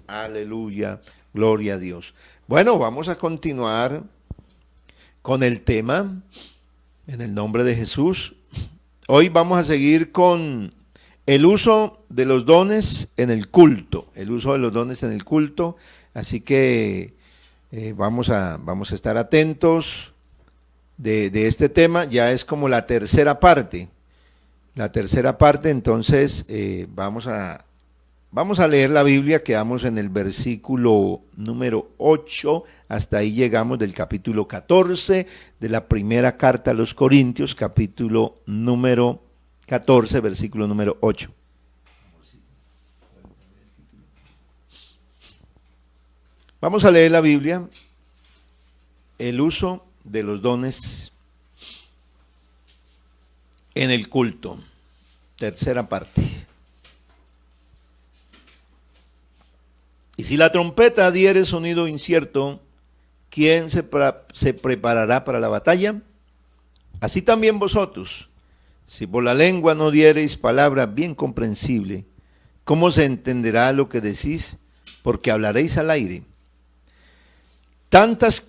Aleluya, gloria a Dios. Bueno, vamos a continuar con el tema en el nombre de Jesús. Hoy vamos a seguir con el uso de los dones en el culto, el uso de los dones en el culto. Así que vamos a estar atentos de este tema. Ya es como la tercera parte. Entonces vamos a leer la Biblia. Quedamos en el versículo número 8, hasta ahí llegamos del capítulo 14 de la primera carta a los Corintios, capítulo número 14, versículo número 8. Vamos a leer la Biblia, el uso de los dones en el culto, tercera parte. Y si la trompeta diere sonido incierto, ¿quién se preparará para la batalla? Así también vosotros, si por la lengua no diereis palabra bien comprensible, ¿cómo se entenderá lo que decís? Porque hablaréis al aire. Tantas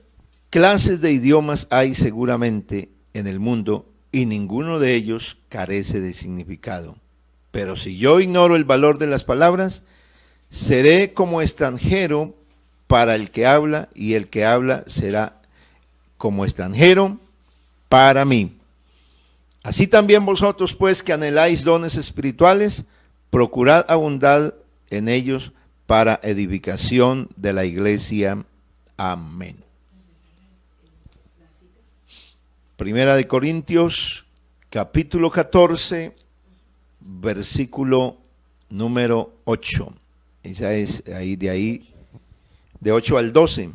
clases de idiomas hay seguramente en el mundo y ninguno de ellos carece de significado. Pero si yo ignoro el valor de las palabras, seré como extranjero para el que habla, y el que habla será como extranjero para mí. Así también vosotros, pues, que anheláis dones espirituales, procurad abundar en ellos para edificación de la iglesia. Amén. Primera de Corintios, capítulo 14, versículo número 8. Esa es de ahí, de 8 al 12.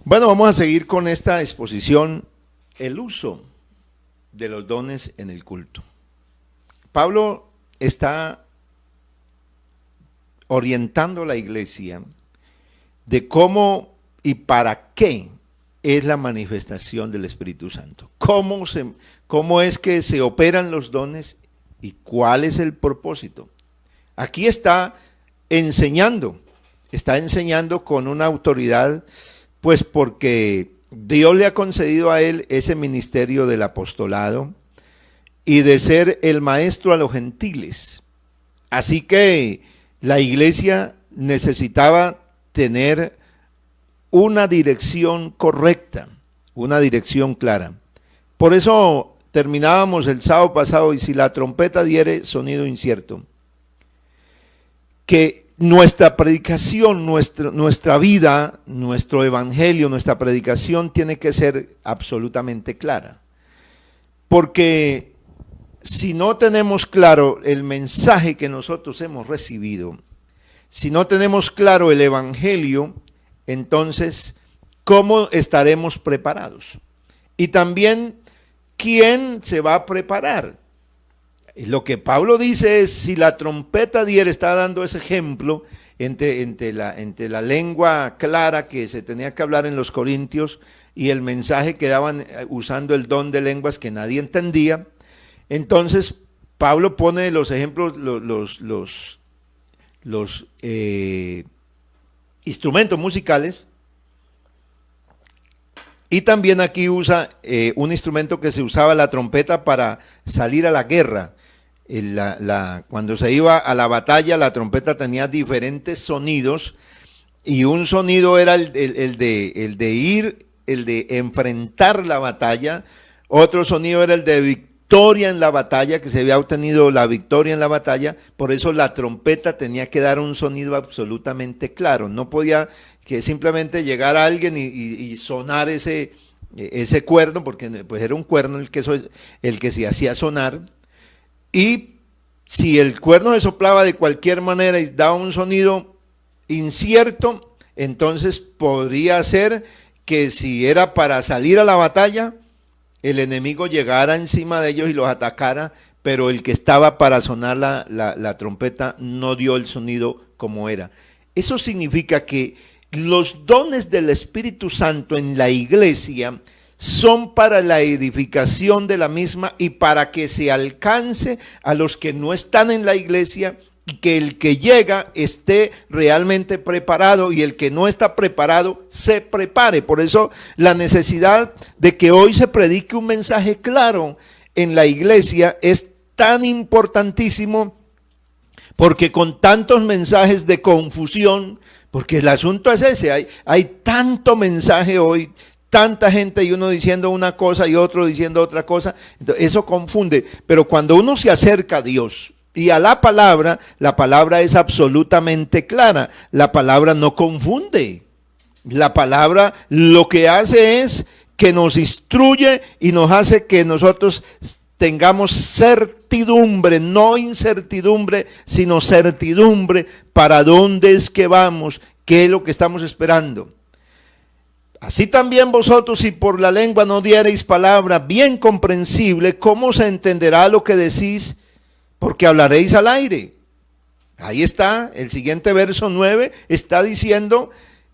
Bueno, vamos a seguir con esta exposición, el uso de los dones en el culto. Pablo está orientando a la iglesia de cómo y para qué es la manifestación del Espíritu Santo. Cómo es que se operan los dones y cuál es el propósito. Aquí está enseñando con una autoridad, pues porque Dios le ha concedido a él ese ministerio del apostolado y de ser el maestro a los gentiles. Así que la iglesia necesitaba tener una dirección correcta, una dirección clara. Por eso terminábamos el sábado pasado, y si la trompeta diere sonido incierto, que nuestra predicación, nuestra vida, nuestro evangelio, nuestra predicación tiene que ser absolutamente clara. Porque si no tenemos claro el mensaje que nosotros hemos recibido, si no tenemos claro el evangelio, entonces, ¿cómo estaremos preparados? Y también, ¿quién se va a preparar? Lo que Pablo dice es, si la trompeta diere, está dando ese ejemplo entre la lengua clara que se tenía que hablar en los Corintios y el mensaje que daban usando el don de lenguas que nadie entendía. Entonces, Pablo pone los ejemplos, los instrumentos musicales, y también aquí usa un instrumento que se usaba, la trompeta, para salir a la guerra. Cuando se iba a la batalla, la trompeta tenía diferentes sonidos, y un sonido era el de enfrentar la batalla. Otro sonido era el de victoria en la batalla, que se había obtenido la victoria en la batalla. Por eso la trompeta tenía que dar un sonido absolutamente claro. No podía que simplemente llegara alguien y sonar ese cuerno, porque pues era un cuerno el que se hacía sonar. Y si el cuerno se soplaba de cualquier manera y daba un sonido incierto, entonces podría ser que si era para salir a la batalla, el enemigo llegara encima de ellos y los atacara, pero el que estaba para sonar la trompeta no dio el sonido como era. Eso significa que los dones del Espíritu Santo en la iglesia son para la edificación de la misma y para que se alcance a los que no están en la iglesia, y que el que llega esté realmente preparado y el que no está preparado se prepare. Por eso la necesidad de que hoy se predique un mensaje claro en la iglesia es tan importantísimo, porque con tantos mensajes de confusión, porque el asunto es ese, hay tanto mensaje hoy, tanta gente y uno diciendo una cosa y otro diciendo otra cosa, entonces eso confunde. Pero cuando uno se acerca a Dios y a la palabra es absolutamente clara, la palabra no confunde, la palabra lo que hace es que nos instruye y nos hace que nosotros tengamos certidumbre, no incertidumbre, sino certidumbre para dónde es que vamos, qué es lo que estamos esperando. Así también vosotros, si por la lengua no diereis palabra bien comprensible, ¿cómo se entenderá lo que decís? Porque hablaréis al aire. Ahí está, el siguiente verso 9 está diciendo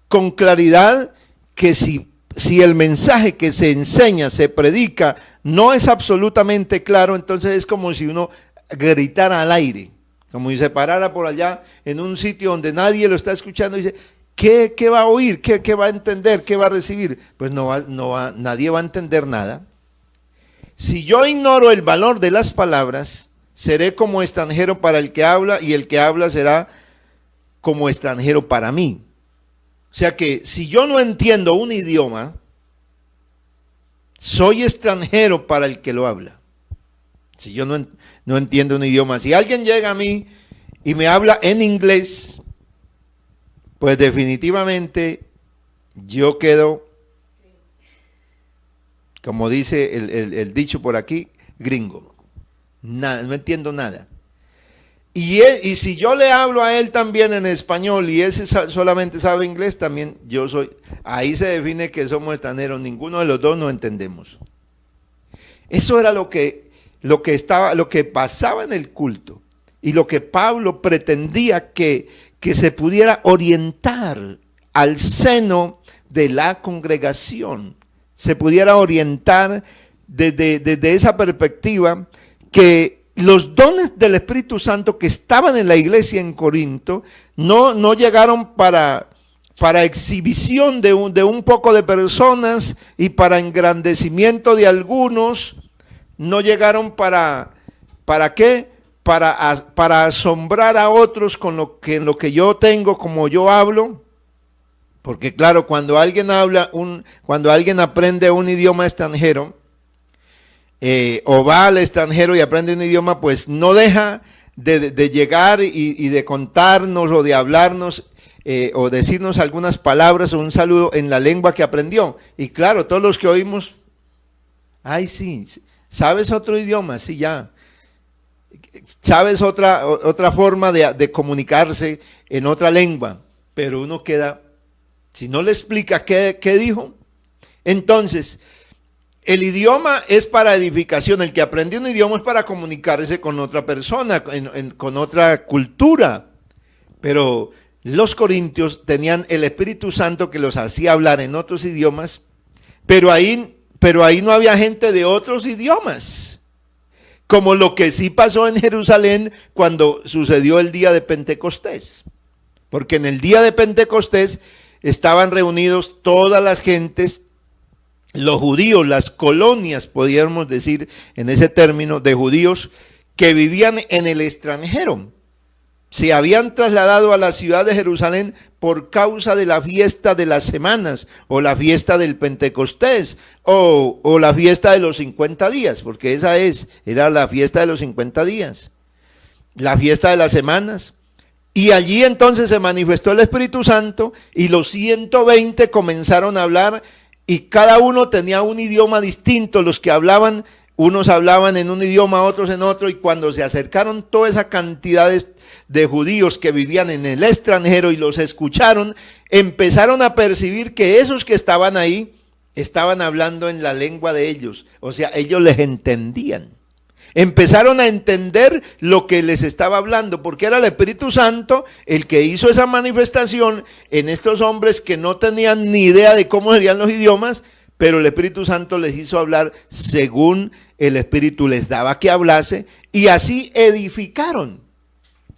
con claridad que si el mensaje que se enseña, se predica, no es absolutamente claro, entonces es como si uno gritara al aire, como si se parara por allá en un sitio donde nadie lo está escuchando y dice, ¿qué va a oír? ¿Qué va a entender? ¿Qué va a recibir? Pues nadie va a entender nada. Si yo ignoro el valor de las palabras, seré como extranjero para el que habla y el que habla será como extranjero para mí. O sea que si yo no entiendo un idioma, soy extranjero para el que lo habla. Si yo no entiendo un idioma, si alguien llega a mí y me habla en inglés, pues definitivamente yo quedo, como dice el dicho por aquí, gringo. Nada, no entiendo nada. Y si yo le hablo a él también en español y ese solamente sabe inglés, también yo soy. Ahí se define que somos extranjeros, ninguno de los dos nos entendemos. Eso era lo que pasaba en el culto y lo que Pablo pretendía que se pudiera orientar al seno de la congregación, se pudiera orientar desde esa perspectiva que los dones del Espíritu Santo que estaban en la iglesia en Corinto no llegaron para exhibición de un poco de personas y para engrandecimiento de algunos, no llegaron ¿para qué? Para asombrar a otros con lo que yo tengo, como yo hablo. Porque claro, cuando alguien aprende un idioma extranjero, o va al extranjero y aprende un idioma, pues no deja de llegar y de contarnos o de hablarnos o decirnos algunas palabras o un saludo en la lengua que aprendió. Y claro, todos los que oímos, ay sí, ¿sabes otro idioma? Sí, ya. ¿Sabes otra forma de comunicarse en otra lengua? Pero uno queda, si no le explica qué dijo, entonces el idioma es para edificación, el que aprende un idioma es para comunicarse con otra persona, con otra cultura. Pero los corintios tenían el Espíritu Santo que los hacía hablar en otros idiomas, pero ahí no había gente de otros idiomas, como lo que sí pasó en Jerusalén cuando sucedió el día de Pentecostés. Porque en el día de Pentecostés estaban reunidos todas las gentes, los judíos, las colonias, podríamos decir en ese término, de judíos que vivían en el extranjero. Se habían trasladado a la ciudad de Jerusalén por causa de la fiesta de las semanas, o la fiesta del Pentecostés, o la fiesta de los 50 días, porque era la fiesta de los 50 días, la fiesta de las semanas. Y allí entonces se manifestó el Espíritu Santo y los 120 comenzaron a hablar. Y cada uno tenía un idioma distinto, los que hablaban, unos hablaban en un idioma, otros en otro, y cuando se acercaron toda esa cantidad de judíos que vivían en el extranjero y los escucharon, empezaron a percibir que esos que estaban ahí estaban hablando en la lengua de ellos, o sea, ellos les entendían. Empezaron a entender lo que les estaba hablando, porque era el Espíritu Santo el que hizo esa manifestación en estos hombres que no tenían ni idea de cómo serían los idiomas, pero el Espíritu Santo les hizo hablar según el Espíritu les daba que hablase, y así edificaron.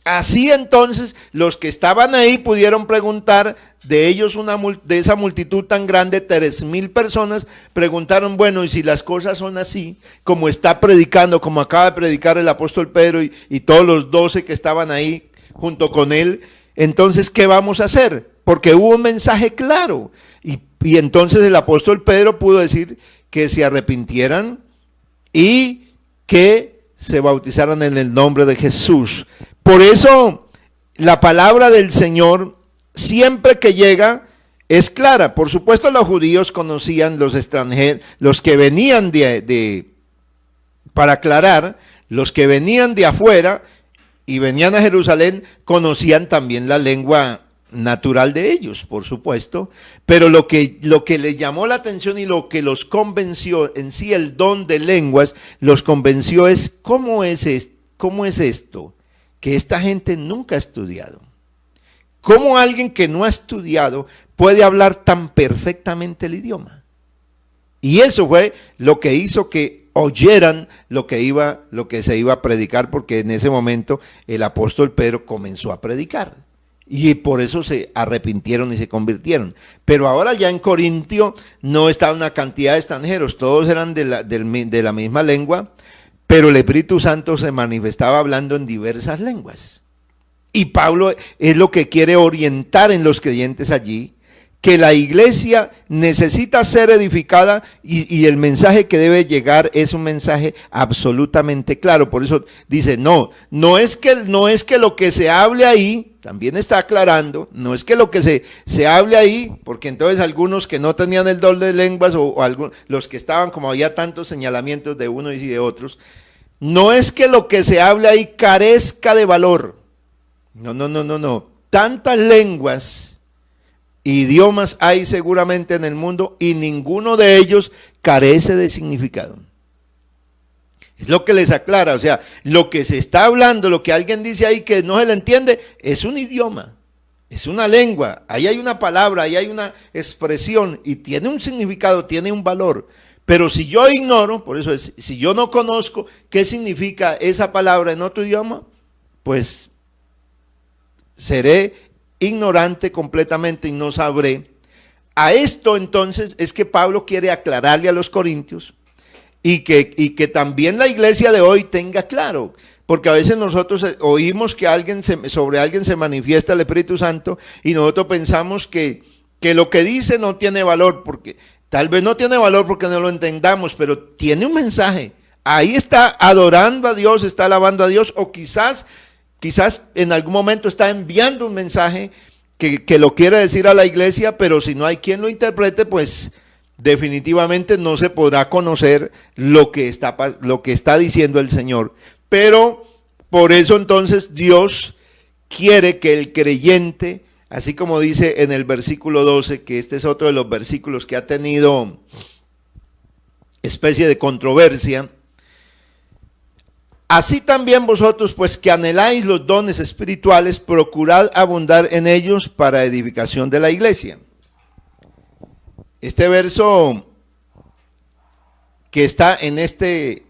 Así entonces los que estaban ahí pudieron preguntar, de ellos de esa multitud tan grande, 3,000 personas, preguntaron, bueno, y si las cosas son así, como está predicando, como acaba de predicar el apóstol Pedro y todos los 12 que estaban ahí junto con él, entonces, ¿qué vamos a hacer? Porque hubo un mensaje claro, y entonces el apóstol Pedro pudo decir que se arrepintieran y que se bautizaran en el nombre de Jesús. Por eso la palabra del Señor siempre que llega es clara. Por supuesto los judíos conocían, los extranjeros, los que venían para aclarar, los que venían de afuera y venían a Jerusalén conocían también la lengua natural de ellos, por supuesto, pero lo que les llamó la atención y lo que los convenció en sí, el don de lenguas, los convenció es ¿cómo es esto? Que esta gente nunca ha estudiado. ¿Cómo alguien que no ha estudiado puede hablar tan perfectamente el idioma? Y eso fue lo que hizo que oyeran lo que se iba a predicar, porque en ese momento el apóstol Pedro comenzó a predicar. Y por eso se arrepintieron y se convirtieron. Pero ahora ya en Corintio no está una cantidad de extranjeros, todos eran de la misma lengua, pero el Espíritu Santo se manifestaba hablando en diversas lenguas. Y Pablo es lo que quiere orientar en los creyentes allí, que la iglesia necesita ser edificada y el mensaje que debe llegar es un mensaje absolutamente claro. Por eso dice, no es que lo que se hable ahí, también está aclarando, no es que lo que se hable ahí, porque entonces algunos que no tenían el don de lenguas o los que estaban, como había tantos señalamientos de unos y de otros, no es que lo que se hable ahí carezca de valor. No. Tantas lenguas, idiomas hay seguramente en el mundo y ninguno de ellos carece de significado. Es lo que les aclara, o sea, lo que se está hablando, lo que alguien dice ahí que no se le entiende, es un idioma, es una lengua, ahí hay una palabra, ahí hay una expresión y tiene un significado, tiene un valor. Pero si yo ignoro, por eso si yo no conozco qué significa esa palabra en otro idioma, pues seré ignorante completamente y no sabré. A esto entonces es que Pablo quiere aclararle a los corintios y que también la iglesia de hoy tenga claro, porque a veces nosotros oímos que sobre alguien se manifiesta el Espíritu Santo y nosotros pensamos que lo que dice no tiene valor, porque tal vez no tiene valor porque no lo entendamos, pero tiene un mensaje. Ahí está adorando a Dios, está alabando a Dios, o quizás en algún momento está enviando un mensaje que lo quiere decir a la iglesia, pero si no hay quien lo interprete, pues definitivamente no se podrá conocer lo que está diciendo el Señor. Pero por eso entonces Dios quiere que el creyente, así como dice en el versículo 12, que este es otro de los versículos que ha tenido especie de controversia, así también vosotros, pues que anheláis los dones espirituales, procurad abundar en ellos para edificación de la iglesia. Este verso que está en este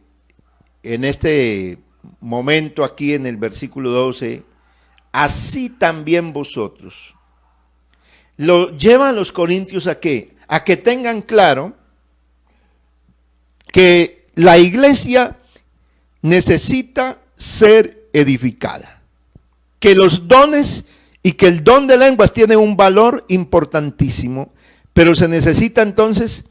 momento aquí en el versículo 12, así también vosotros, lo llevan los corintios ¿a qué? A que tengan claro que la iglesia necesita ser edificada, que los dones y que el don de lenguas tiene un valor importantísimo, pero se necesita entonces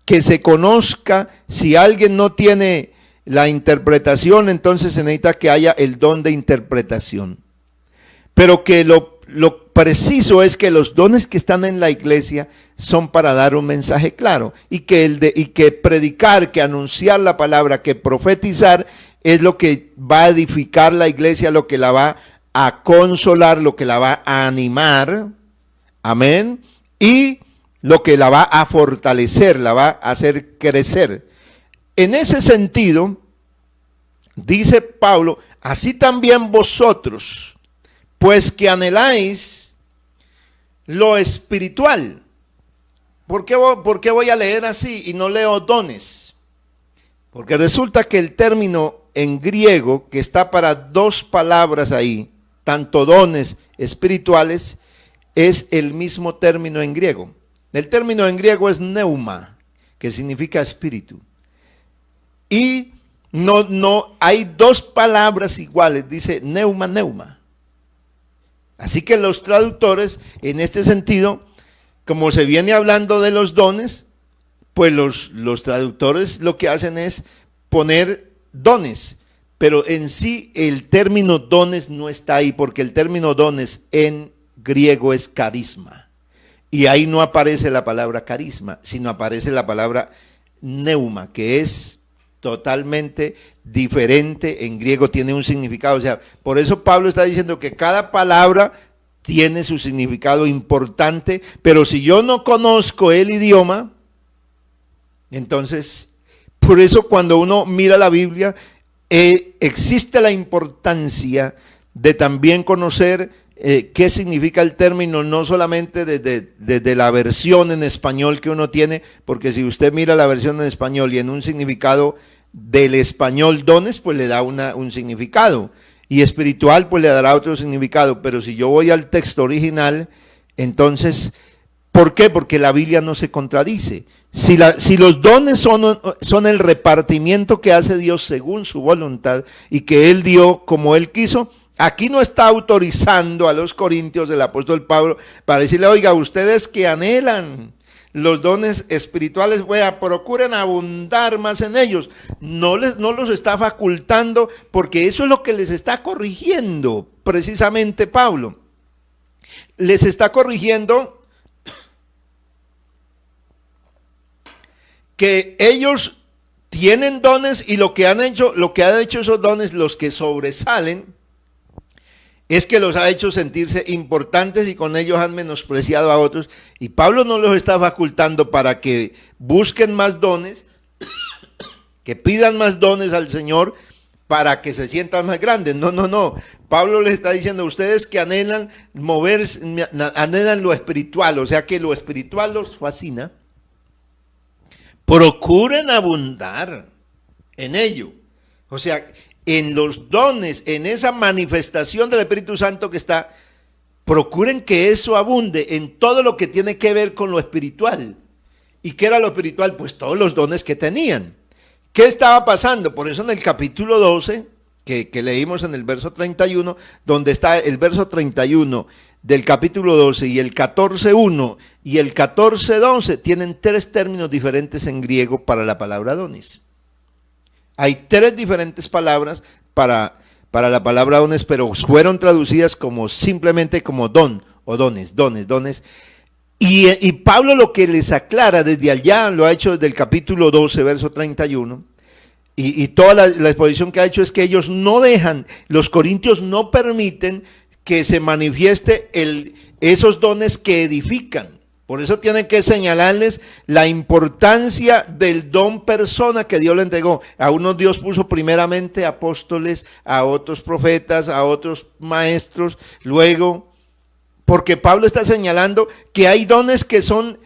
que se conozca. Si alguien no tiene la interpretación, entonces se necesita que haya el don de interpretación, pero que lo preciso es que los dones que están en la iglesia son para dar un mensaje claro, y que predicar, que anunciar la palabra, que profetizar es lo que va a edificar la iglesia, lo que la va a consolar, lo que la va a animar, amén, y lo que la va a fortalecer, la va a hacer crecer. En ese sentido, dice Pablo, así también vosotros, pues que anheláis lo espiritual. por qué voy a leer así y no leo dones? Porque resulta que el término en griego, que está para dos palabras ahí, tanto dones espirituales, es el mismo término en griego. El término en griego es neuma, que significa espíritu. Y no hay dos palabras iguales, dice neuma, neuma. Así que los traductores, en este sentido, como se viene hablando de los dones, pues los traductores lo que hacen es poner dones, pero en sí el término dones no está ahí, porque el término dones en griego es carisma. Y ahí no aparece la palabra carisma, sino aparece la palabra neuma, que es totalmente diferente, en griego tiene un significado. O sea, por eso Pablo está diciendo que cada palabra tiene su significado importante, pero si yo no conozco el idioma, entonces, por eso cuando uno mira la Biblia, existe la importancia de también conocer qué significa el término, no solamente desde la versión en español que uno tiene, porque si usted mira la versión en español y en un significado del español dones, pues le da un significado, y espiritual pues le dará otro significado, pero si yo voy al texto original, entonces, ¿por qué? Porque la Biblia no se contradice. Si los dones son el repartimiento que hace Dios según su voluntad y que Él dio como Él quiso, aquí no está autorizando a los corintios el apóstol Pablo para decirle, oiga, ustedes que anhelan los dones espirituales, procuren abundar más en ellos. No los está facultando, porque eso es lo que les está corrigiendo precisamente Pablo. Les está corrigiendo que ellos tienen dones y lo que han hecho esos dones, los que sobresalen, es que los ha hecho sentirse importantes y con ellos han menospreciado a otros. Y Pablo no los está facultando para que busquen más dones, que pidan más dones al Señor para que se sientan más grandes. No. Pablo les está diciendo, ustedes que anhelan moverse, anhelan lo espiritual, o sea que lo espiritual los fascina, procuren abundar en ello. O sea, en los dones, en esa manifestación del Espíritu Santo que está, procuren que eso abunde en todo lo que tiene que ver con lo espiritual. ¿Y qué era lo espiritual? Pues todos los dones que tenían. ¿Qué estaba pasando? Por eso en el capítulo 12, que leímos en el verso 31, donde está el verso 31 del capítulo 12 y el 14.1 y el 14.12, tienen tres términos diferentes en griego para la palabra dones. Hay tres diferentes palabras para la palabra dones, pero fueron traducidas como simplemente como don o dones. Y Pablo lo que les aclara desde allá, lo ha hecho desde el capítulo 12, verso 31, y toda la exposición que ha hecho es que ellos no dejan, los corintios no permiten que se manifieste esos dones que edifican. Por eso tienen que señalarles la importancia del don persona que Dios le entregó. A unos Dios puso primeramente apóstoles, a otros profetas, a otros maestros, luego, porque Pablo está señalando que hay dones que son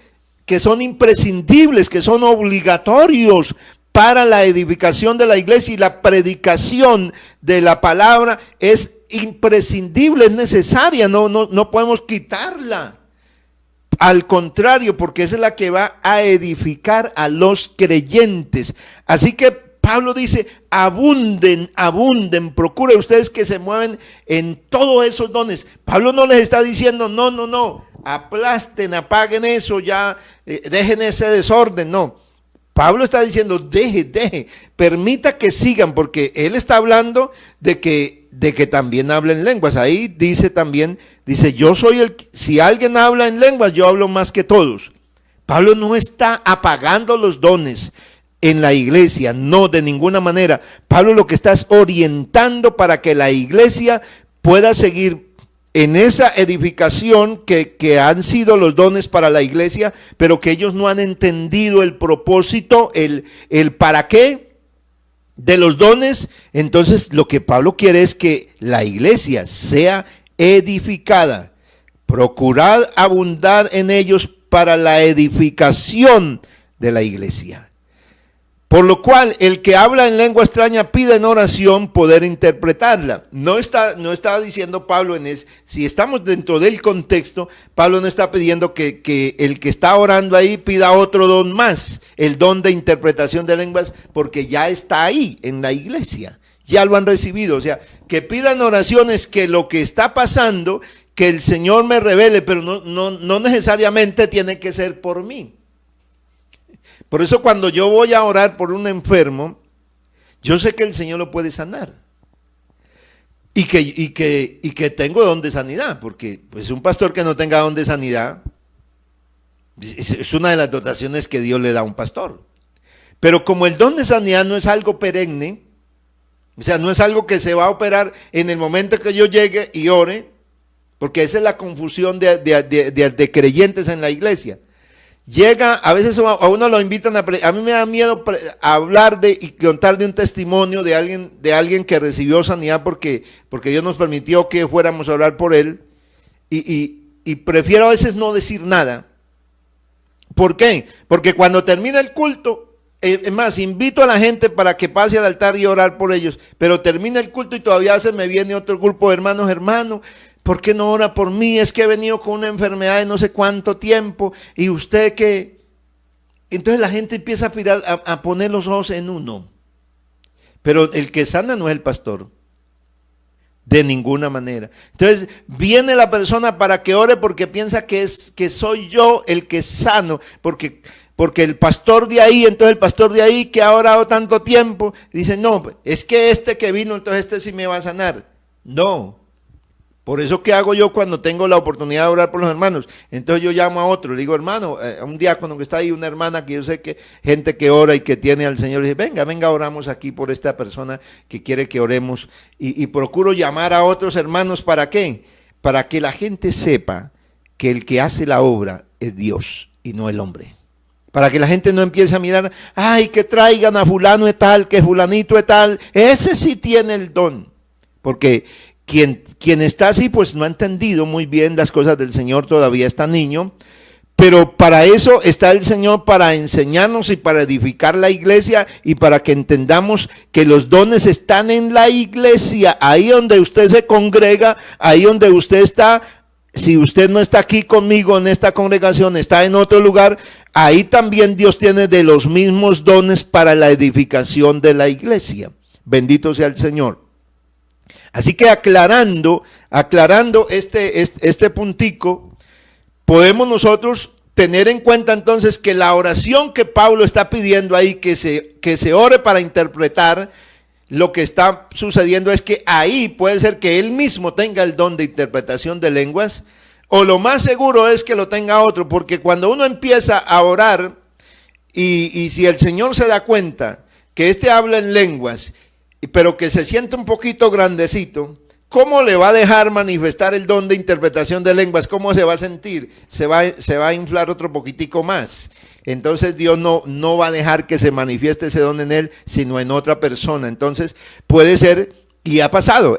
imprescindibles, que son obligatorios para la edificación de la iglesia, y la predicación de la palabra es imprescindible, es necesaria, no podemos quitarla. Al contrario, porque esa es la que va a edificar a los creyentes. Así que Pablo dice, abunden, procure ustedes que se mueven en todos esos dones. Pablo no les está diciendo, no, aplasten, apaguen eso, ya, dejen ese desorden, no. Pablo está diciendo, deje, permita que sigan, porque él está hablando de que también hablen lenguas. Ahí dice también, yo soy si alguien habla en lenguas, yo hablo más que todos. Pablo no está apagando los dones en la iglesia, no, de ninguna manera. Pablo lo que está es orientando para que la iglesia pueda seguir en esa edificación que han sido los dones para la iglesia, pero que ellos no han entendido el propósito, el para qué de los dones. Entonces lo que Pablo quiere es que la iglesia sea edificada. Procurad abundar en ellos para la edificación de la iglesia. Por lo cual, el que habla en lengua extraña pide en oración poder interpretarla. No está diciendo Pablo si estamos dentro del contexto, Pablo no está pidiendo que el que está orando ahí pida otro don más, el don de interpretación de lenguas, porque ya está ahí en la iglesia, ya lo han recibido. O sea, que pidan oraciones que lo que está pasando, que el Señor me revele, pero no necesariamente tiene que ser por mí. Por eso cuando yo voy a orar por un enfermo, yo sé que el Señor lo puede sanar. Y que tengo don de sanidad, porque pues un pastor que no tenga don de sanidad es una de las dotaciones que Dios le da a un pastor. Pero como el don de sanidad no es algo perenne, o sea, no es algo que se va a operar en el momento que yo llegue y ore, porque esa es la confusión de creyentes en la iglesia. Llega, a veces a uno lo invitan a mí me da miedo hablar y contar de un testimonio de alguien que recibió sanidad porque Dios nos permitió que fuéramos a orar por él y prefiero a veces no decir nada. ¿Por qué? Porque cuando termina el culto, es más, invito a la gente para que pase al altar y orar por ellos, pero termina el culto y todavía se me viene otro grupo de hermanos, ¿por qué no ora por mí? Es que he venido con una enfermedad de no sé cuánto tiempo. ¿Y usted qué? Entonces la gente empieza a poner los ojos en uno. Pero el que sana no es el pastor. De ninguna manera. Entonces viene la persona para que ore porque piensa que soy yo el que sano. Porque el pastor de ahí, entonces el pastor de ahí que ha orado tanto tiempo, dice, no, es que este que vino, entonces este sí me va a sanar. No. Por eso, ¿qué hago yo cuando tengo la oportunidad de orar por los hermanos? Entonces yo llamo a otro, le digo, hermano, a un diácono que está ahí, una hermana que yo sé que gente que ora y que tiene al Señor, y dice, venga, oramos aquí por esta persona que quiere que oremos. Y procuro llamar a otros hermanos, ¿para qué? Para que la gente sepa que el que hace la obra es Dios y no el hombre. Para que la gente no empiece a mirar, ay, que traigan a fulano de tal, que fulanito de tal, ese sí tiene el don. Porque quien está así, pues no ha entendido muy bien las cosas del Señor, todavía está niño, pero para eso está el Señor, para enseñarnos y para edificar la iglesia y para que entendamos que los dones están en la iglesia, ahí donde usted se congrega, ahí donde usted está. Si usted no está aquí conmigo en esta congregación, está en otro lugar, ahí también Dios tiene de los mismos dones para la edificación de la iglesia. Bendito sea el Señor. Así que aclarando este puntico, podemos nosotros tener en cuenta entonces que la oración que Pablo está pidiendo ahí, que se ore para interpretar, lo que está sucediendo es que ahí puede ser que él mismo tenga el don de interpretación de lenguas, o lo más seguro es que lo tenga otro, porque cuando uno empieza a orar, y si el Señor se da cuenta que habla en lenguas, pero que se siente un poquito grandecito, ¿cómo le va a dejar manifestar el don de interpretación de lenguas? ¿Cómo se va a sentir? Se va a inflar otro poquitico más. Entonces Dios no va a dejar que se manifieste ese don en él, sino en otra persona. Entonces puede ser, y ha pasado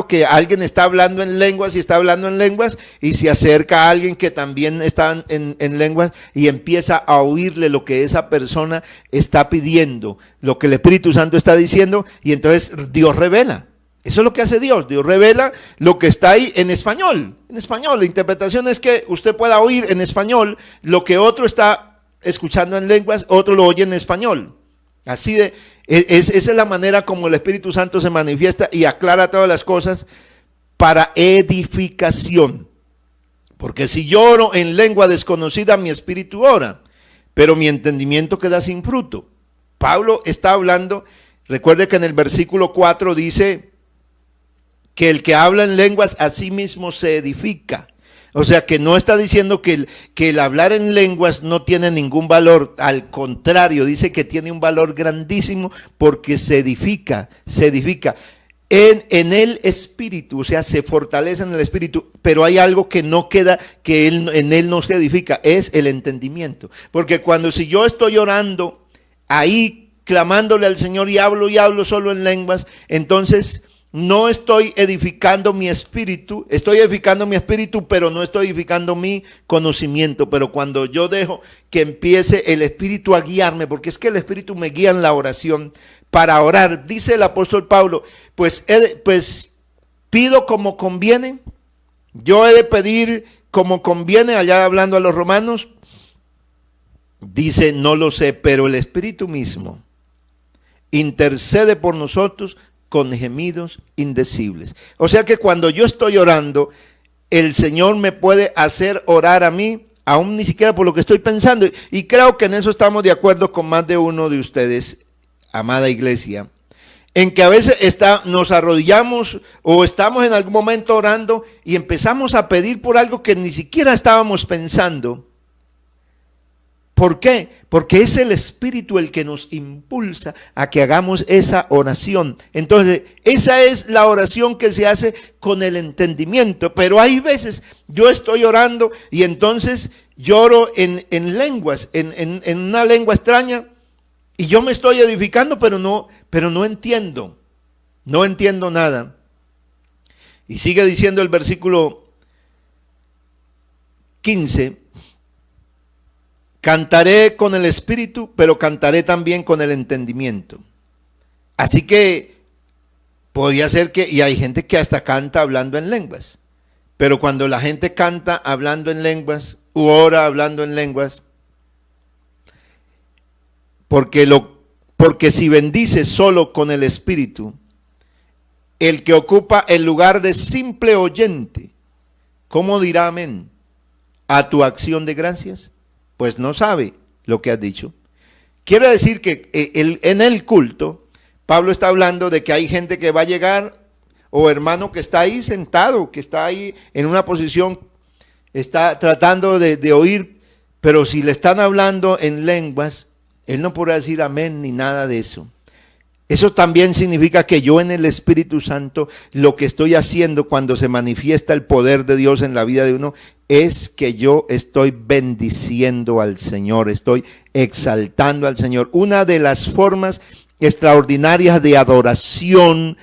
que alguien está hablando en lenguas y se acerca a alguien que también está en lenguas y empieza a oírle lo que esa persona está pidiendo, lo que el Espíritu Santo está diciendo, y entonces Dios revela. Eso es lo que hace Dios revela lo que está ahí en español. En español, la interpretación es que usted pueda oír en español lo que otro está escuchando en lenguas, otro lo oye en español. Esa es la manera como el Espíritu Santo se manifiesta y aclara todas las cosas para edificación. Porque si yo oro en lengua desconocida, mi espíritu ora, pero mi entendimiento queda sin fruto. Pablo está hablando, recuerde que en el versículo 4 dice que el que habla en lenguas a sí mismo se edifica. O sea que no está diciendo que el hablar en lenguas no tiene ningún valor, al contrario, dice que tiene un valor grandísimo porque se edifica en el espíritu, o sea, se fortalece en el espíritu, pero hay algo que no queda, que en él no se edifica, es el entendimiento. Porque si yo estoy orando ahí, clamándole al Señor y hablo solo en lenguas, entonces no estoy edificando mi espíritu, estoy edificando mi espíritu, pero no estoy edificando mi conocimiento. Pero cuando yo dejo que empiece el espíritu a guiarme, porque es que el espíritu me guía en la oración, para orar, dice el apóstol Pablo, pues pido como conviene, yo he de pedir como conviene, allá hablando a los romanos, dice, no lo sé, pero el espíritu mismo intercede por nosotros con gemidos indecibles. O sea que cuando yo estoy orando, el Señor me puede hacer orar a mí, aún ni siquiera por lo que estoy pensando. Y creo que en eso estamos de acuerdo con más de uno de ustedes, amada iglesia, en que a veces nos arrodillamos o estamos en algún momento orando y empezamos a pedir por algo que ni siquiera estábamos pensando. ¿Por qué? Porque es el Espíritu el que nos impulsa a que hagamos esa oración. Entonces, esa es la oración que se hace con el entendimiento. Pero hay veces yo estoy orando y entonces lloro en lenguas, en una lengua extraña, y yo me estoy edificando, pero no entiendo. No entiendo nada. Y sigue diciendo el versículo 15. Cantaré con el espíritu, pero cantaré también con el entendimiento. Así que podría ser que, y hay gente que hasta canta hablando en lenguas, pero cuando la gente canta hablando en lenguas, u ora hablando en lenguas, porque si bendice solo con el espíritu, el que ocupa el lugar de simple oyente, ¿cómo dirá amén a tu acción de gracias? Pues no sabe lo que has dicho. Quiere decir que en el culto, Pablo está hablando de que hay gente que va a llegar, o hermano que está ahí sentado, que está ahí en una posición, está tratando de oír, pero si le están hablando en lenguas, él no podrá decir amén ni nada de eso. Eso también significa que yo en el Espíritu Santo, lo que estoy haciendo cuando se manifiesta el poder de Dios en la vida de uno, es que yo estoy bendiciendo al Señor, estoy exaltando al Señor. Una de las formas extraordinarias de adoración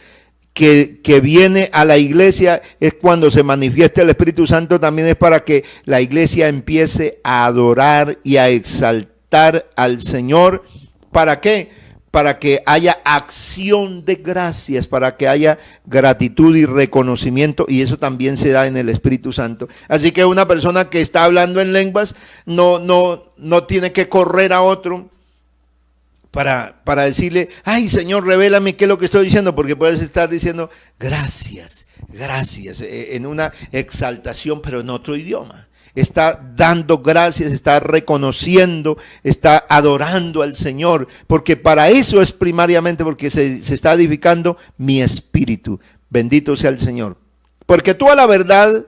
que viene a la iglesia es cuando se manifiesta el Espíritu Santo, también es para que la iglesia empiece a adorar y a exaltar al Señor. ¿Para qué? Para que haya acción de gracias, para que haya gratitud y reconocimiento, y eso también se da en el Espíritu Santo. Así que una persona que está hablando en lenguas no tiene que correr a otro para decirle, ay Señor, revélame qué es lo que estoy diciendo, porque puedes estar diciendo gracias, en una exaltación, pero en otro idioma. Está dando gracias, está reconociendo, está adorando al Señor, porque para eso es primariamente, porque se está edificando mi espíritu. Bendito sea el Señor. Porque tú a la verdad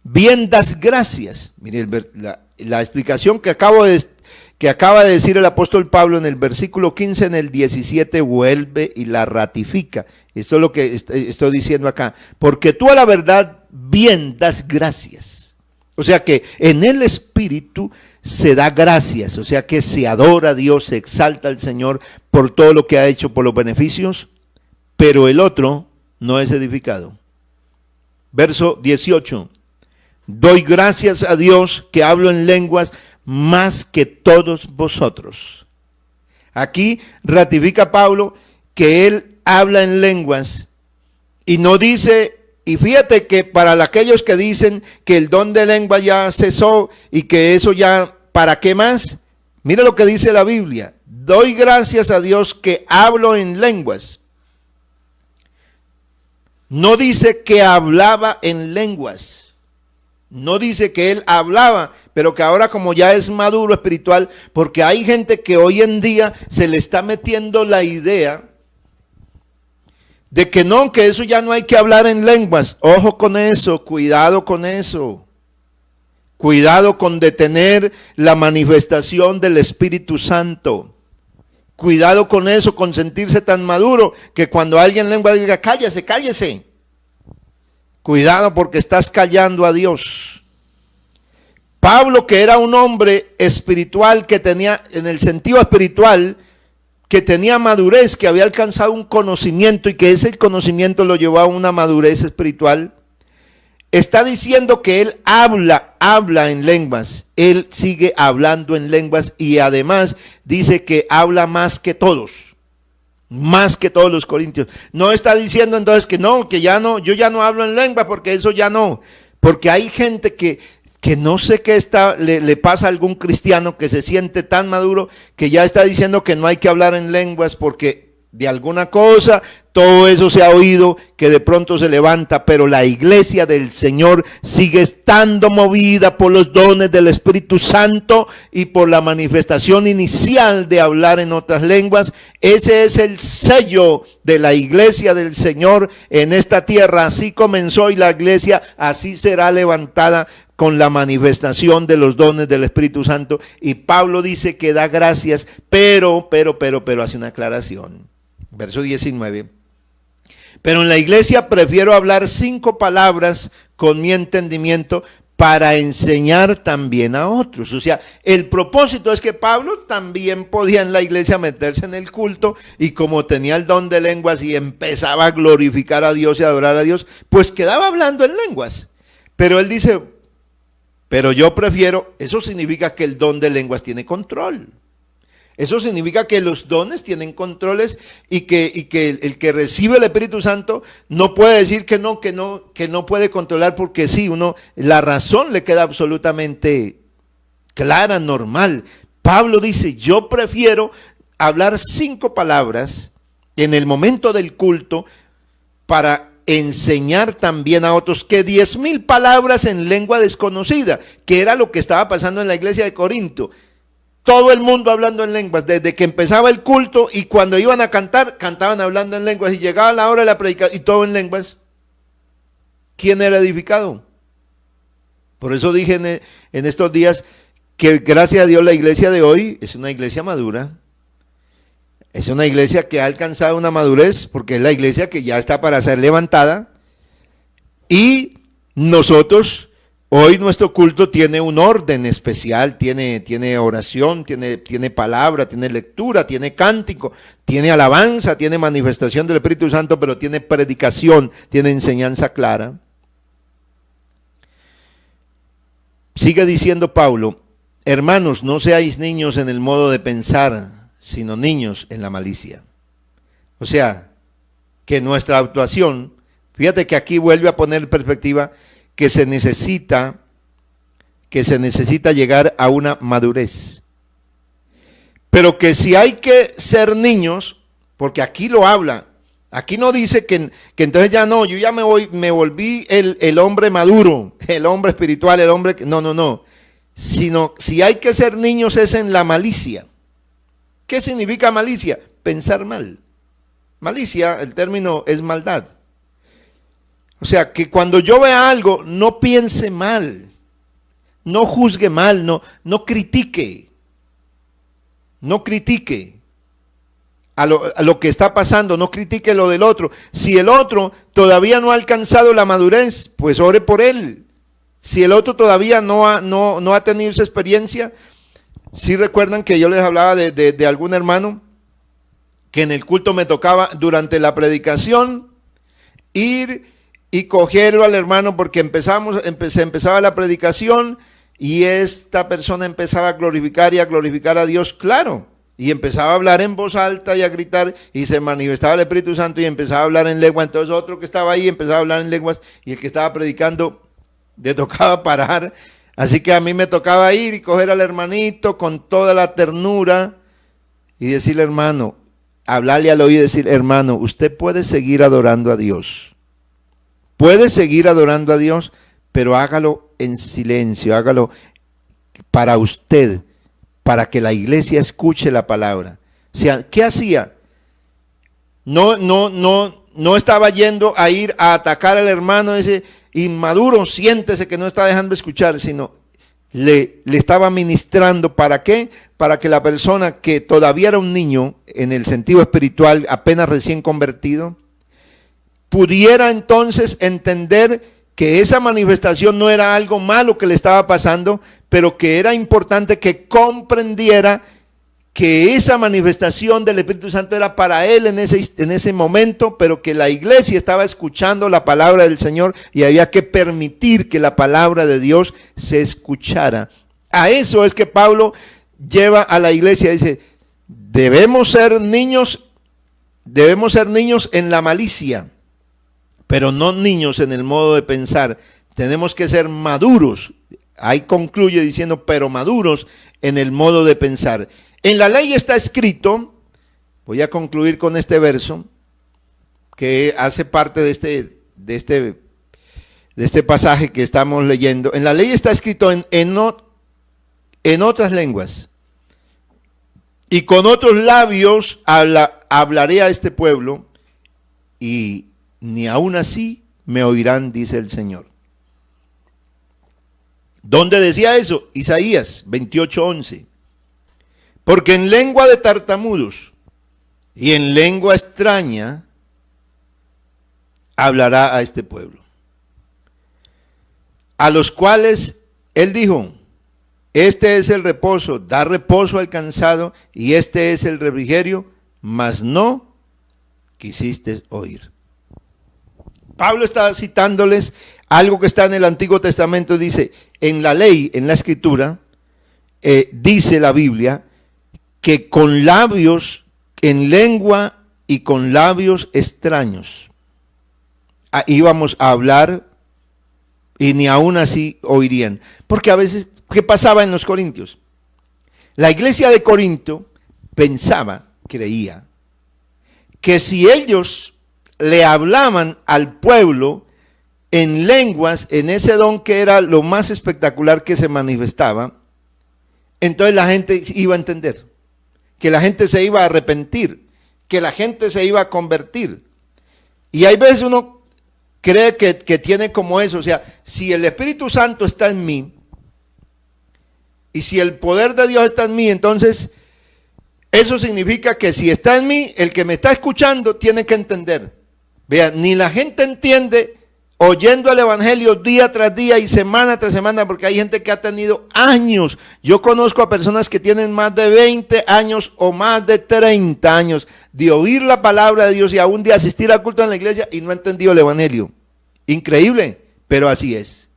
bien das gracias. Mire la explicación que acaba de decir el apóstol Pablo en el versículo 15, en el 17 vuelve y la ratifica. Esto es lo que estoy diciendo acá. Porque tú a la verdad bien das gracias. O sea que en el Espíritu se da gracias, o sea que se adora a Dios, se exalta al Señor por todo lo que ha hecho, por los beneficios, pero el otro no es edificado. Verso 18, doy gracias a Dios que hablo en lenguas más que todos vosotros. Aquí ratifica Pablo que él habla en lenguas y no dice. Y fíjate que para aquellos que dicen que el don de lengua ya cesó y que eso ya, ¿para qué más? Mira lo que dice la Biblia. Doy gracias a Dios que hablo en lenguas. No dice que hablaba en lenguas. No dice que él hablaba, pero que ahora como ya es maduro espiritual, porque hay gente que hoy en día se le está metiendo la idea de que no, que eso ya no hay que hablar en lenguas. Ojo con eso, cuidado con eso. Cuidado con detener la manifestación del Espíritu Santo. Cuidado con eso, con sentirse tan maduro que cuando alguien en lengua diga, cállese, cállese. Cuidado porque estás callando a Dios. Pablo, que era un hombre espiritual, que tenía en el sentido espiritual, que tenía madurez, que había alcanzado un conocimiento y que ese conocimiento lo llevaba a una madurez espiritual, está diciendo que él habla en lenguas, él sigue hablando en lenguas y además dice que habla más que todos los corintios. No está diciendo entonces que no, que ya no, yo ya no hablo en lengua porque eso ya no, porque hay gente que no sé qué le pasa a algún cristiano que se siente tan maduro que ya está diciendo que no hay que hablar en lenguas porque de alguna cosa, todo eso se ha oído, que de pronto se levanta, pero la iglesia del Señor sigue estando movida por los dones del Espíritu Santo y por la manifestación inicial de hablar en otras lenguas. Ese es el sello de la iglesia del Señor en esta tierra. Así comenzó y la iglesia así será levantada con la manifestación de los dones del Espíritu Santo. Y Pablo dice que da gracias, pero hace una aclaración. Verso 19. Pero en la iglesia prefiero hablar 5 palabras con mi entendimiento para enseñar también a otros. O sea, el propósito es que Pablo también podía en la iglesia meterse en el culto y como tenía el don de lenguas y empezaba a glorificar a Dios y a adorar a Dios, pues quedaba hablando en lenguas. Pero él dice, pero yo prefiero, eso significa que el don de lenguas tiene control. Eso significa que los dones tienen controles y que el que recibe el Espíritu Santo no puede decir que no puede controlar porque sí, la razón le queda absolutamente clara, normal. Pablo dice, yo prefiero hablar 5 palabras en el momento del culto para enseñar también a otros que 10,000 palabras en lengua desconocida, que era lo que estaba pasando en la iglesia de Corinto. Todo el mundo hablando en lenguas, desde que empezaba el culto y cuando iban a cantar, cantaban hablando en lenguas y llegaba la hora de la predicación y todo en lenguas. ¿Quién era edificado? Por eso dije en estos días que gracias a Dios la iglesia de hoy es una iglesia madura. Es una iglesia que ha alcanzado una madurez porque es la iglesia que ya está para ser levantada. Y nosotros... hoy nuestro culto tiene un orden especial, tiene oración, tiene palabra, tiene lectura, tiene cántico, tiene alabanza, tiene manifestación del Espíritu Santo, pero tiene predicación, tiene enseñanza clara. Sigue diciendo Pablo, hermanos, no seáis niños en el modo de pensar, sino niños en la malicia. O sea, que nuestra actuación, fíjate que aquí vuelve a poner en perspectiva que se necesita llegar a una madurez. Pero que si hay que ser niños, porque aquí lo habla, aquí no dice que entonces ya no, yo ya me volví el hombre maduro, el hombre espiritual, el hombre, no, sino si hay que ser niños es en la malicia. ¿Qué significa malicia? Pensar mal. Malicia, el término es maldad. O sea, que cuando yo vea algo, no piense mal, no juzgue mal, no critique a lo que está pasando, no critique lo del otro. Si el otro todavía no ha alcanzado la madurez, pues ore por él. Si el otro todavía no ha tenido esa experiencia, ¿sí recuerdan que yo les hablaba de algún hermano que en el culto me tocaba durante la predicación ir y cogerlo al hermano porque empezaba la predicación y esta persona empezaba a glorificar a Dios, claro, y empezaba a hablar en voz alta y a gritar y se manifestaba el Espíritu Santo y empezaba a hablar en lengua. Entonces otro que estaba ahí empezaba a hablar en lenguas y el que estaba predicando le tocaba parar. Así que a mí me tocaba ir y coger al hermanito con toda la ternura y decirle, hermano, hablarle al oído y decir, hermano, usted puede seguir adorando a Dios. Puede seguir adorando a Dios, pero hágalo en silencio, hágalo para usted, para que la iglesia escuche la palabra. O sea, ¿qué hacía? No estaba yendo a ir a atacar al hermano ese inmaduro, siéntese que no está dejando escuchar, sino le estaba ministrando. ¿Para qué? Para que la persona que todavía era un niño, en el sentido espiritual, apenas recién convertido, pudiera entonces entender que esa manifestación no era algo malo que le estaba pasando, pero que era importante que comprendiera que esa manifestación del Espíritu Santo era para él en ese momento, pero que la iglesia estaba escuchando la palabra del Señor y había que permitir que la palabra de Dios se escuchara. A eso es que Pablo lleva a la iglesia, dice, debemos ser niños en la malicia, pero no niños en el modo de pensar. Tenemos que ser maduros. Ahí concluye diciendo, pero maduros en el modo de pensar. En la ley está escrito, voy a concluir con este verso, que hace parte de este pasaje que estamos leyendo. En la ley está escrito en otras lenguas, y con otros labios hablaré a este pueblo, y ni aún así me oirán, dice el Señor. ¿Dónde decía eso? Isaías 28:11. Porque en lengua de tartamudos y en lengua extraña hablará a este pueblo, a los cuales él dijo, este es el reposo, da reposo al cansado, y este es el refrigerio, mas no quisiste oír. Pablo está citándoles algo que está en el Antiguo Testamento. Dice, en la ley, en la Escritura, dice la Biblia, que con labios, en lengua y con labios extraños, íbamos a hablar y ni aún así oirían. Porque a veces, ¿qué pasaba en los Corintios? La iglesia de Corinto pensaba, creía, que si ellos le hablaban al pueblo en lenguas, en ese don que era lo más espectacular que se manifestaba, entonces la gente iba a entender, que la gente se iba a arrepentir, que la gente se iba a convertir. Y hay veces uno cree que tiene como eso, o sea, si el Espíritu Santo está en mí, y si el poder de Dios está en mí, entonces eso significa que si está en mí, el que me está escuchando tiene que entender. Vean, ni la gente entiende oyendo el evangelio día tras día y semana tras semana, porque hay gente que ha tenido años. Yo conozco a personas que tienen más de 20 años o más de 30 años de oír la palabra de Dios y aún de asistir a culto en la iglesia y no ha entendido el evangelio. Increíble, pero así es.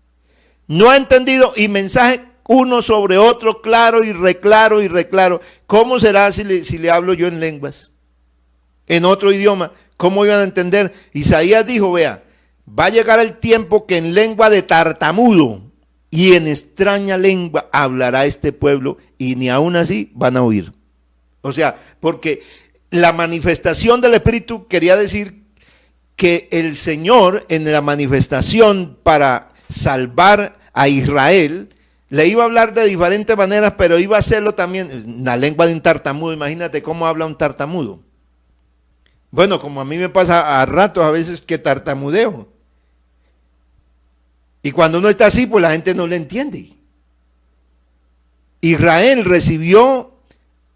No ha entendido, y mensaje uno sobre otro, claro y reclaro y reclaro. ¿Cómo será si le hablo yo en lenguas? En otro idioma, ¿cómo iban a entender? Isaías dijo, vea, va a llegar el tiempo que en lengua de tartamudo y en extraña lengua hablará este pueblo, y ni aún así van a oír. O sea, porque la manifestación del Espíritu quería decir que el Señor, en la manifestación para salvar a Israel, le iba a hablar de diferentes maneras, pero iba a hacerlo también en la lengua de un tartamudo. Imagínate cómo habla un tartamudo. Bueno, como a mí me pasa a ratos a veces que tartamudeo. Y cuando uno está así, pues la gente no le entiende. Israel recibió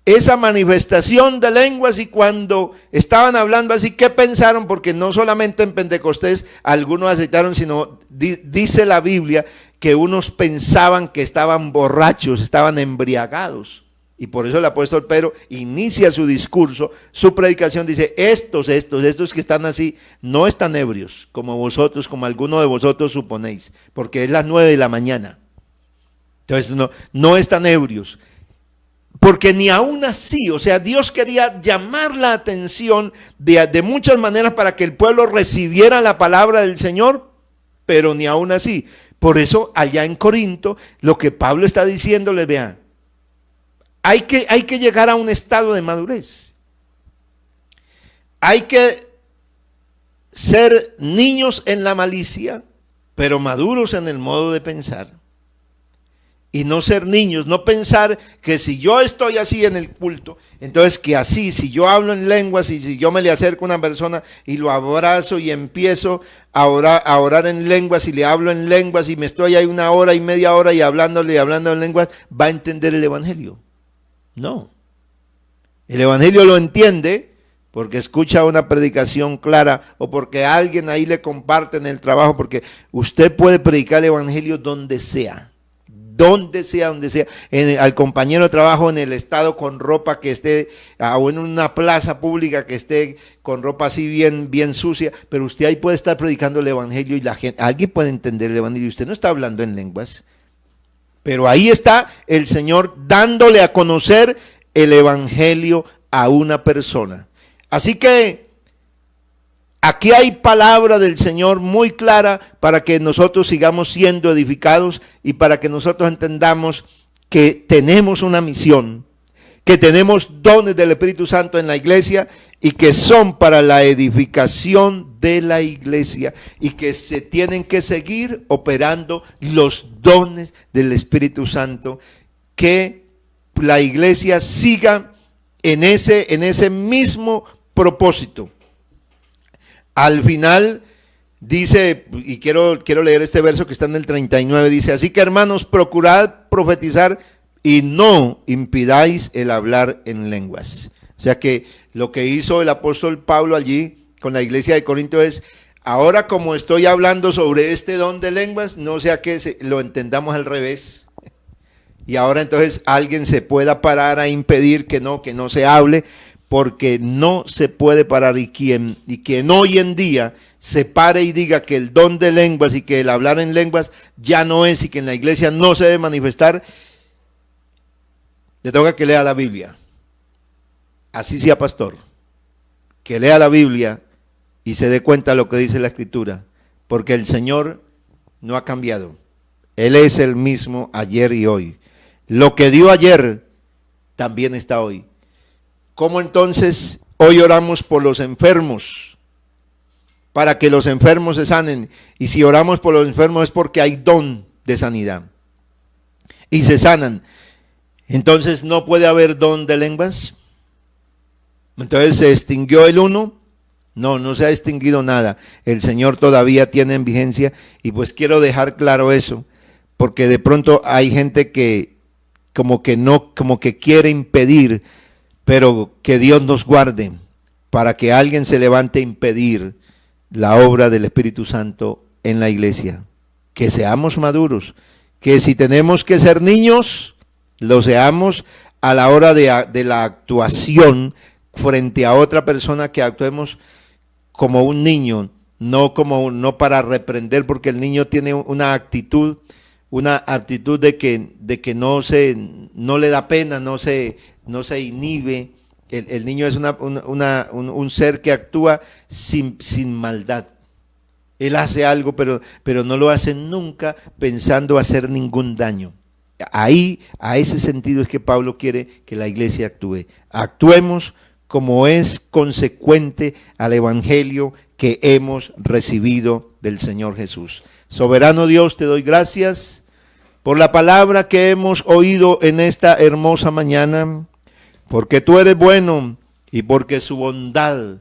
esa manifestación de lenguas, y cuando estaban hablando así, ¿qué pensaron? Porque no solamente en Pentecostés algunos aceptaron, sino dice la Biblia que unos pensaban que estaban borrachos, estaban embriagados. Y por eso el apóstol Pedro inicia su discurso, su predicación, dice, estos que están así, no están ebrios como vosotros, como alguno de vosotros suponéis, porque es las 9 de la mañana. Entonces no están ebrios. Porque ni aún así, o sea, Dios quería llamar la atención de muchas maneras para que el pueblo recibiera la palabra del Señor, pero ni aún así. Por eso allá en Corinto, lo que Pablo está diciéndole, vean, hay que llegar a un estado de madurez. Hay que ser niños en la malicia, pero maduros en el modo de pensar. Y no ser niños, no pensar que si yo estoy así en el culto, entonces que así, si yo hablo en lenguas y si yo me le acerco a una persona y lo abrazo y empiezo a orar en lenguas y le hablo en lenguas y me estoy ahí 1 hora y media hora y hablando en lenguas, va a entender el evangelio. No. El evangelio lo entiende porque escucha una predicación clara o porque alguien ahí le comparte en el trabajo, porque usted puede predicar el evangelio donde sea. donde sea, al compañero de trabajo en el estado con ropa que esté, o en una plaza pública que esté con ropa así bien sucia, pero usted ahí puede estar predicando el evangelio y la gente, alguien puede entender el evangelio y usted no está hablando en lenguas, pero ahí está el Señor dándole a conocer el evangelio a una persona. Así que aquí hay palabra del Señor muy clara para que nosotros sigamos siendo edificados y para que nosotros entendamos que tenemos una misión, que tenemos dones del Espíritu Santo en la iglesia y que son para la edificación de la iglesia y que se tienen que seguir operando los dones del Espíritu Santo, que la iglesia siga en ese mismo propósito. Al final dice, y quiero leer este verso que está en el 39, dice, así que hermanos, procurad profetizar y no impidáis el hablar en lenguas. O sea que lo que hizo el apóstol Pablo allí con la iglesia de Corinto es, ahora como estoy hablando sobre este don de lenguas, no sea que lo entendamos al revés. Y ahora entonces alguien se pueda parar a impedir que no se hable, porque no se puede parar y quien hoy en día se pare y diga que el don de lenguas y que el hablar en lenguas ya no es y que en la iglesia no se debe manifestar, le toca que lea la Biblia. Así sea pastor, que lea la Biblia y se dé cuenta de lo que dice la Escritura, porque el Señor no ha cambiado. Él es el mismo ayer y hoy. Lo que dio ayer también está hoy. ¿Cómo entonces hoy oramos por los enfermos? Para que los enfermos se sanen. Y si oramos por los enfermos es porque hay don de sanidad. Y se sanan. Entonces no puede haber don de lenguas. Entonces se extinguió el uno. No se ha extinguido nada. El Señor todavía tiene en vigencia. Y pues quiero dejar claro eso. Porque de pronto hay gente que como que quiere impedir, pero que Dios nos guarde para que alguien se levante a impedir la obra del Espíritu Santo en la iglesia. Que seamos maduros, que si tenemos que ser niños, lo seamos a la hora de la actuación frente a otra persona, que actuemos como un niño, no para reprender, porque el niño tiene una actitud de que no le da pena, no se inhibe. El niño es un ser que actúa sin maldad. Él hace algo, pero no lo hace nunca pensando hacer ningún daño. Ahí, a ese sentido es que Pablo quiere que la iglesia actúe. Actuemos como es consecuente al evangelio que hemos recibido del Señor Jesús. Soberano Dios, te doy gracias por la palabra que hemos oído en esta hermosa mañana, porque tú eres bueno y porque su bondad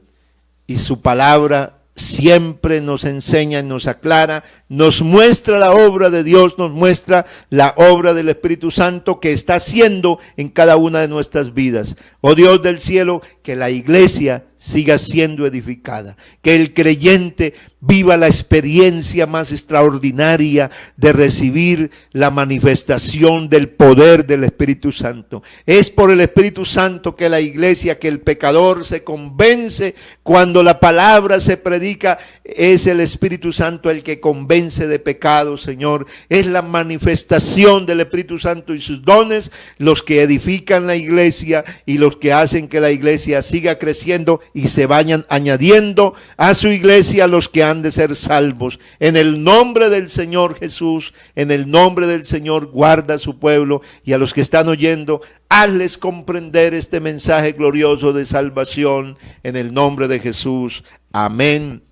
y su palabra siempre nos enseña, nos aclara, nos muestra la obra de Dios, nos muestra la obra del Espíritu Santo que está haciendo en cada una de nuestras vidas. Oh Dios del cielo, que la iglesia siga siendo edificada, que el creyente viva la experiencia más extraordinaria de recibir la manifestación del poder del Espíritu Santo. Es por el Espíritu Santo que la iglesia, que el pecador se convence cuando la palabra se predica. Es el Espíritu Santo el que convence de pecado, Señor. Es la manifestación del Espíritu Santo y sus dones los que edifican la iglesia y los que hacen que la iglesia siga creciendo y se vayan añadiendo a su iglesia los que han de ser salvos. En el nombre del Señor Jesús, en el nombre del Señor, guarda a su pueblo, y a los que están oyendo, hazles comprender este mensaje glorioso de salvación en el nombre de Jesús. Amén